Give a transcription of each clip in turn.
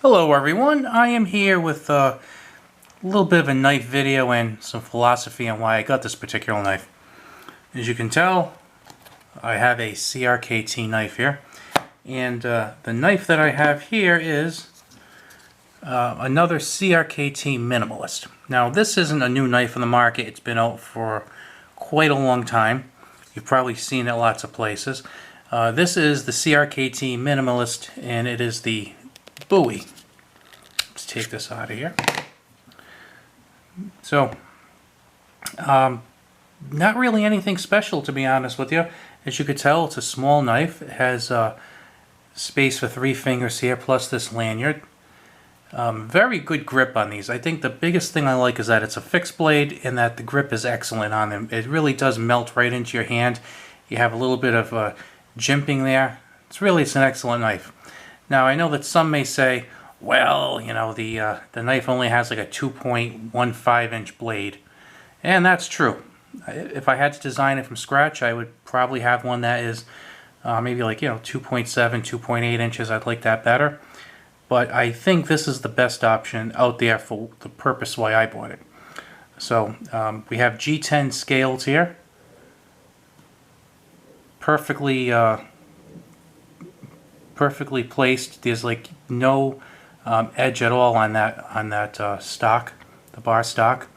Hello everyone, I am here with a little bit of a knife video and some philosophy on why I got this particular knife. As you can tell, I have a CRKT knife here, and the knife that I have here is another CRKT Minimalist. Now this isn't a new knife on the market, it's been out for quite a long time. You've probably seen it lots of places. This is the CRKT Minimalist, and it is the Bowie. Let's take this out of here. So, not really anything special, to be honest with you. As you could tell, it's a small knife. It has space for 3 fingers here, plus this lanyard. Very good grip on these. I think the biggest thing I like is that it's a fixed blade and that the grip is excellent on them. It really does melt right into your hand. You have a little bit of jimping there. It's an excellent knife. Now, I know that some may say, well, you know, the knife only has like a 2.15 inch blade. And that's true. If I had to design it from scratch, I would probably have one that is maybe like, 2.7, 2.8 inches. I'd like that better. But I think this is the best option out there for the purpose why I bought it. So we have G10 scales here. Perfectly placed. There's like no edge at all on that stock, the bar stock.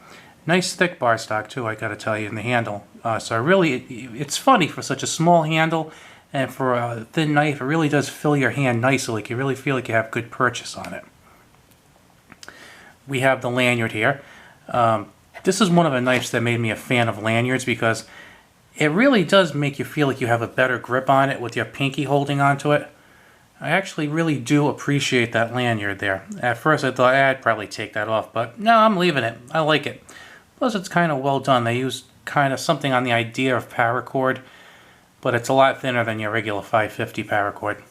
Nice thick bar stock too, I gotta tell you, in the handle. So it's funny for such a small handle and for a thin knife. It really does fill your hand nicely. Like you really feel like you have good purchase on it. We have the lanyard here. This is one of the knives that made me a fan of lanyards because it really does make you feel like you have a better grip on it with your pinky holding onto it. I actually really do appreciate that lanyard there. At first I thought I'd probably take that off, but no, I'm leaving it. I like it. Plus it's kind of well done. They used kind of something on the idea of paracord, but it's a lot thinner than your regular 550 paracord.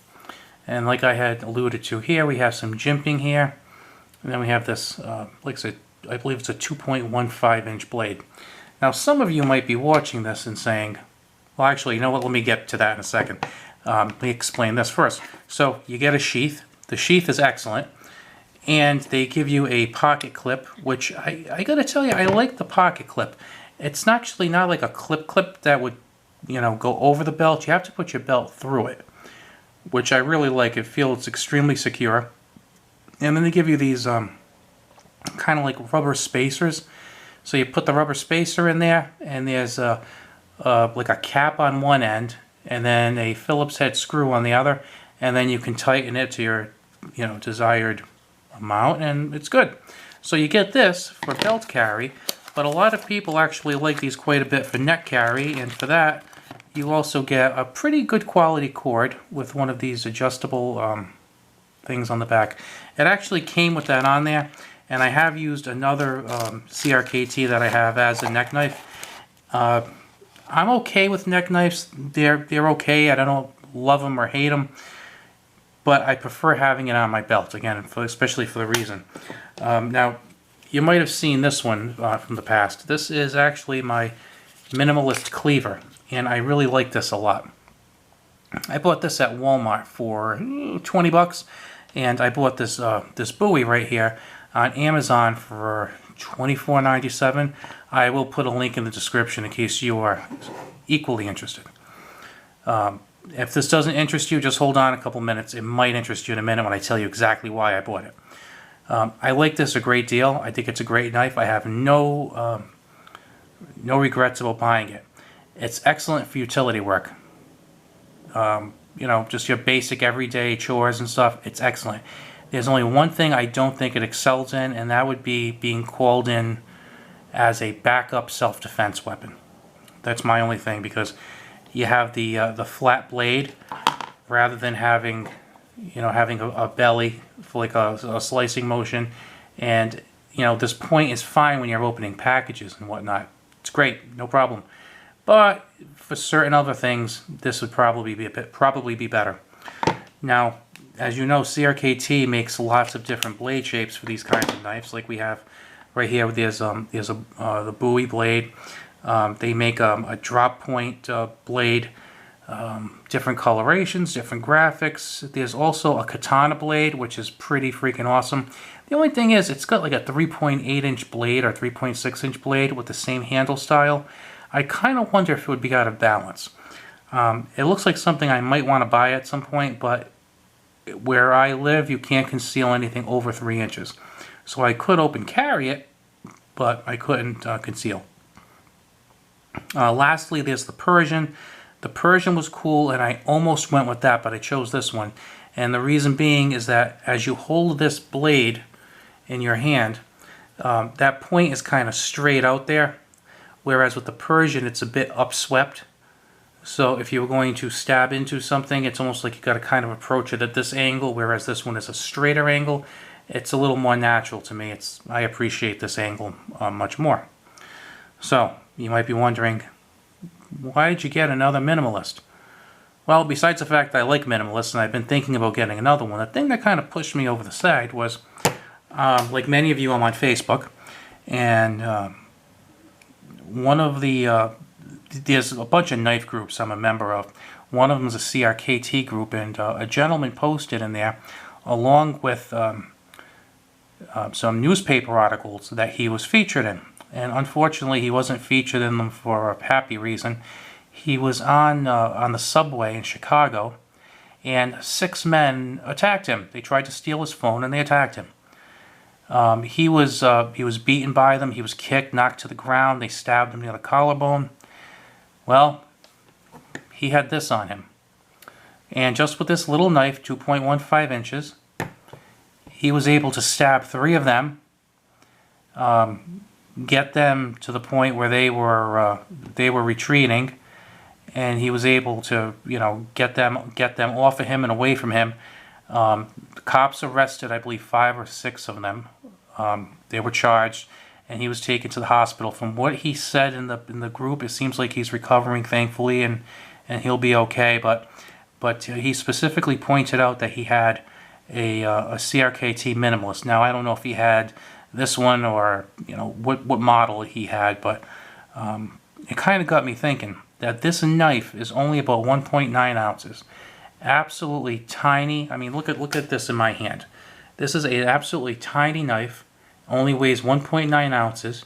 And like I had alluded to here, we have some jimping here. And then we have this, like I said, I believe it's a 2.15 inch blade. Now some of you might be watching this and saying, well actually, you know what, let me get to that in a second. Let me explain this first. So you get a sheath. The sheath is excellent. And they give you a pocket clip, which I gotta tell you, I like the pocket clip. It's actually not like a clip that would, go over the belt. You have to put your belt through it, which I really like. It feels extremely secure. And then they give you these kind of like rubber spacers. So you put the rubber spacer in there, and there's like a cap on one end, and then a Phillips head screw on the other, and then you can tighten it to your, desired amount, and it's good. So you get this for belt carry, but a lot of people actually like these quite a bit for neck carry, and for that, you also get a pretty good quality cord with one of these adjustable things on the back. It actually came with that on there, and I have used another CRKT that I have as a neck knife. I'm okay with neck knives. They're okay. I don't love them or hate them, but I prefer having it on my belt, again, especially for the reason. Now, you might have seen this one from the past. This is actually my Minimalist cleaver, and I really like this a lot. I bought this at Walmart for 20 bucks, and I bought this this Bowie right here on Amazon for $24.97. I will put a link in the description in case you are equally interested. If this doesn't interest you, just hold on a couple minutes. It might interest you in a minute when I tell you exactly why I bought it. I like this a great deal. I think it's a great knife. I have no regrets about buying it. It's excellent for utility work. Just your basic everyday chores and stuff. It's excellent. There's only one thing I don't think it excels in, and that would be being called in as a backup self-defense weapon. That's my only thing, because you have the flat blade rather than having a belly for like a slicing motion, and this point is fine when you're opening packages and whatnot. It's great, no problem. But for certain other things, this would probably be better. Now, as you know, CRKT makes lots of different blade shapes for these kinds of knives. Like we have right here, there's the Bowie blade. They make a drop point blade. different colorations, different graphics. There's also a katana blade, which is pretty freaking awesome. The only thing is, it's got like a 3.8-inch blade or 3.6-inch blade with the same handle style. I kind of wonder if it would be out of balance. It looks like something I might want to buy at some point, but where I live, you can't conceal anything over 3 inches. So I could open carry it, but I couldn't conceal. Lastly, there's the Persian. The Persian was cool, and I almost went with that, but I chose this one. And the reason being is that as you hold this blade in your hand, that point is kind of straight out there, whereas with the Persian, it's a bit upswept. So if you were going to stab into something, it's almost like you got to kind of approach it at this angle, whereas this one is a straighter angle. It's a little more natural to me. I appreciate this angle much more. So you might be wondering, why did you get another Minimalist? Well, besides the fact that I like Minimalists and I've been thinking about getting another one, the thing that kind of pushed me over the side was, like many of you, I'm on Facebook, and one of the, there's a bunch of knife groups I'm a member of. One of them is a CRKT group, and a gentleman posted in there, along with some newspaper articles that he was featured in. And unfortunately, he wasn't featured in them for a happy reason. He was on the subway in Chicago, and 6 men attacked him. They tried to steal his phone, and they attacked him. He was beaten by them. He was kicked, knocked to the ground. They stabbed him near the collarbone. Well, he had this on him. And just with this little knife, 2.15 inches, he was able to stab 3 of them, get them to the point where they were retreating, and he was able to, get them off of him and away from him. The cops arrested, I believe, 5 or 6 of them. They were charged, and he was taken to the hospital. From what he said in the group, it seems like he's recovering, thankfully, and he'll be okay. But he specifically pointed out that he had a CRKT Minimalist. Now, I don't know if he had this one or what model he had, but it kind of got me thinking that this knife is only about 1.9 ounces. Absolutely tiny. I mean, look at this in my hand. This is an absolutely tiny knife. Only weighs 1.9 ounces.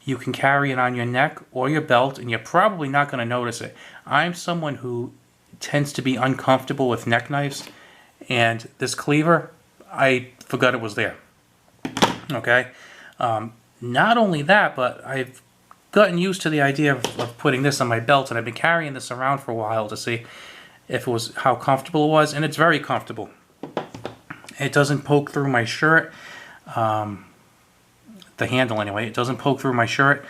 You can carry it on your neck or your belt, and you're probably not going to notice it. I'm someone who tends to be uncomfortable with neck knives, and this cleaver, I forgot it was there. Okay? Not only that, but I've gotten used to the idea of putting this on my belt, and I've been carrying this around for a while to see if it was how comfortable it was, and it's very comfortable. It doesn't poke through my shirt. The handle anyway, it doesn't poke through my shirt.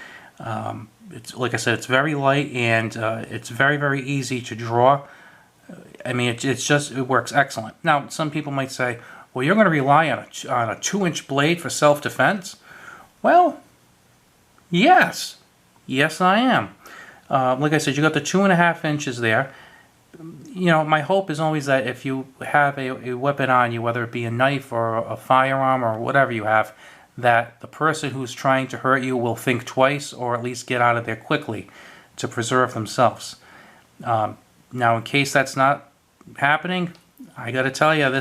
It's like I said, it's very light, and it's very, very easy to draw. I mean, it works excellent. Now, some people might say, well, you're going to rely on a 2-inch blade for self-defense? Well, yes. Yes, I am. Like I said, you got the 2.5 inches there. My hope is always that if you have a weapon on you, whether it be a knife or a firearm or whatever you have, that the person who's trying to hurt you will think twice, or at least get out of there quickly to preserve themselves. Now, in case that's not happening, I got to tell you, the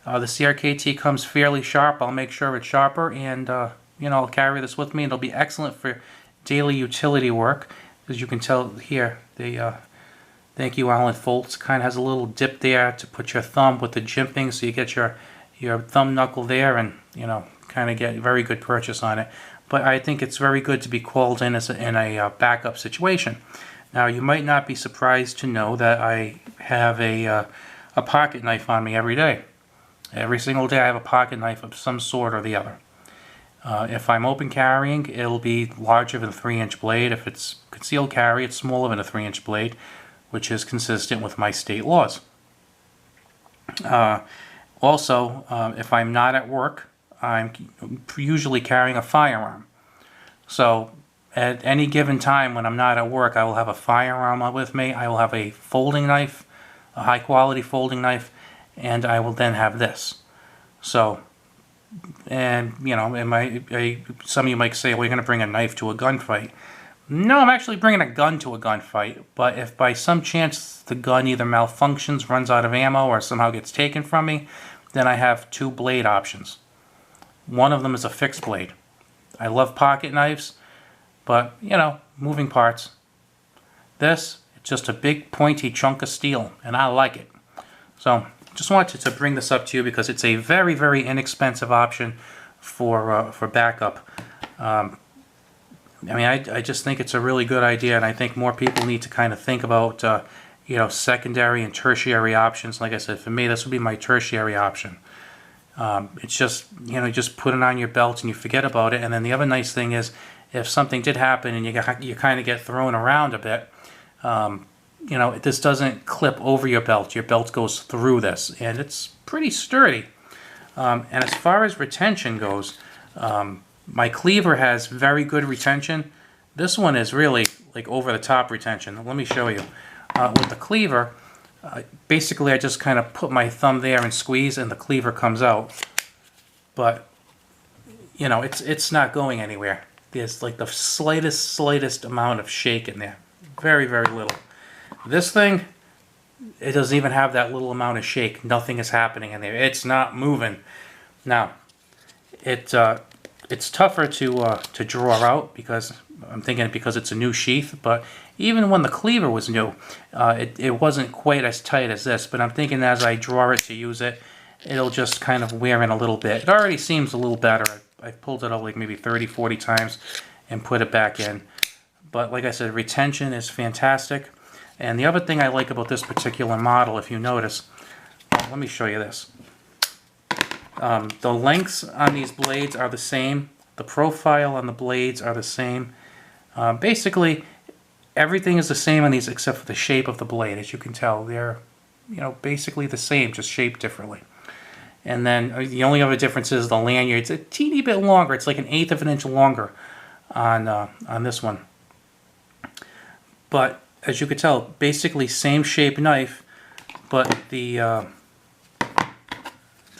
CRKT comes fairly sharp. I'll make sure it's sharper, and I'll carry this with me. It'll be excellent for daily utility work. As you can tell here, thank you, Alan Foltz, kind of has a little dip there to put your thumb with the jimping, so you get your thumb knuckle there, and kind of get very good purchase on it. But I think it's very good to be called in in a backup situation. Now, you might not be surprised to know that I have a pocket knife on me every day. Every single day I have a pocket knife of some sort or the other. If I'm open carrying, it'll be larger than a 3-inch blade. If it's concealed carry, it's smaller than a 3-inch blade, which is consistent with my state laws. Also, if I'm not at work, I'm usually carrying a firearm. So at any given time when I'm not at work, I will have a firearm with me. I will have a folding knife, a high quality folding knife, and I will then have this. So, and some of you might say, well, you're going to bring a knife to a gunfight. No, I'm actually bringing a gun to a gunfight, but if by some chance the gun either malfunctions, runs out of ammo, or somehow gets taken from me, then I have 2 blade options. One of them is a fixed blade. I love pocket knives, but, you know, moving parts. This, it's just a big pointy chunk of steel, and I like it. So, just wanted to bring this up to you because it's a very, very inexpensive option for backup. I mean, I just think it's a really good idea, and I think more people need to kind of think about, you know, secondary and tertiary options. Like I said, for me, this would be my tertiary option. It's just, you know, just put it on your belt and you forget about it. And then the other nice thing is, if something did happen and you kind of get thrown around a bit, you know, this doesn't clip over your belt. Your belt goes through this, and it's pretty sturdy. And as far as retention goes, my cleaver has very good retention. This one is really like over-the-top retention. Let me show you. With the cleaver, basically I just kind of put my thumb there and squeeze, and the cleaver comes out. But, you know, it's not going anywhere. There's like the slightest amount of shake in there. Very, very little. This thing, it doesn't even have that little amount of shake. Nothing is happening in there. It's not moving. Now, it's tougher to draw out because I'm thinking because it's a new sheath. But even when the cleaver was new, it wasn't quite as tight as this. But I'm thinking as I draw it to use it, it'll just kind of wear in a little bit. It already seems a little better. I've pulled it out like maybe 30, 40 times and put it back in. But like I said, retention is fantastic. And the other thing I like about this particular model, if you notice, let me show you this. The lengths on these blades are the same. The profile on the blades are the same. Basically, everything is the same on these except for the shape of the blade. As you can tell, they're, you know, basically the same, just shaped differently. And then the only other difference is the lanyard's a teeny bit longer. It's like 1/8 of an inch longer on this one. But as you can tell, basically same shape knife, but the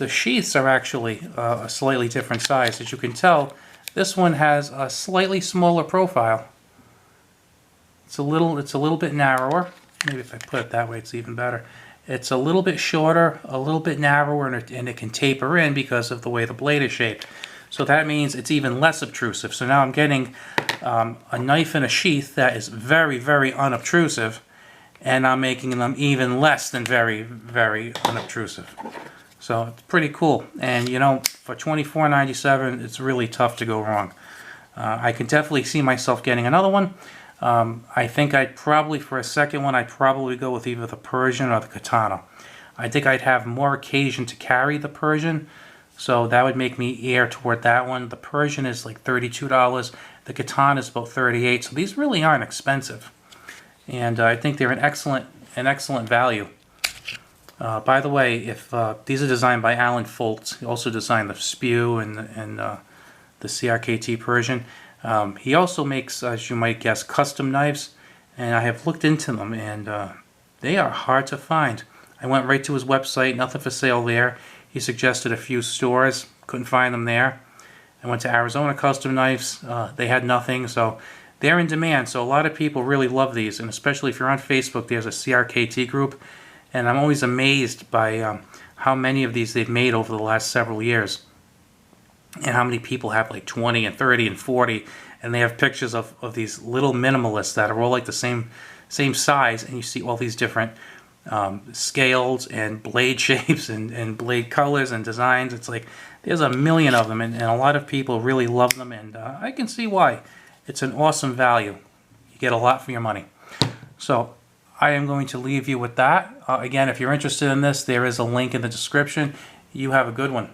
sheaths are actually a slightly different size. As you can tell, this one has a slightly smaller profile. It's a little bit narrower. Maybe if I put it that way, it's even better. It's a little bit shorter, a little bit narrower, and it can taper in because of the way the blade is shaped. So that means it's even less obtrusive. So now I'm getting a knife and a sheath that is very, very unobtrusive, and I'm making them even less than very, very unobtrusive. So it's pretty cool. And you know, for $24.97, it's really tough to go wrong. I can definitely see myself getting another one. I think I'd probably, for a second one, I'd probably go with either the Persian or the Katana. I think I'd have more occasion to carry the Persian, so that would make me err toward that one. The Persian is like $32. The Katana is about $38. So these really aren't expensive, and I think they're an excellent value. By the way, if these are designed by Alan Foltz, he also designed the Spew and the CRKT Persian. He also makes, as you might guess, custom knives, and I have looked into them, and they are hard to find. I went right to his website, nothing for sale there. He suggested a few stores, couldn't find them there. I went to Arizona Custom Knives, they had nothing, so they're in demand. So a lot of people really love these, and especially if you're on Facebook, there's a CRKT group, and I'm always amazed by how many of these they've made over the last several years. And how many people have like 20 and 30 and 40, and they have pictures of these little minimalists that are all like the same size, and you see all these different scales and blade shapes and blade colors and designs. It's like there's a million of them, and a lot of people really love them, and I can see why. It's an awesome value. You get a lot for your money. So I am going to leave you with that. Again, if you're interested in this, there is a link in the description. You have a good one.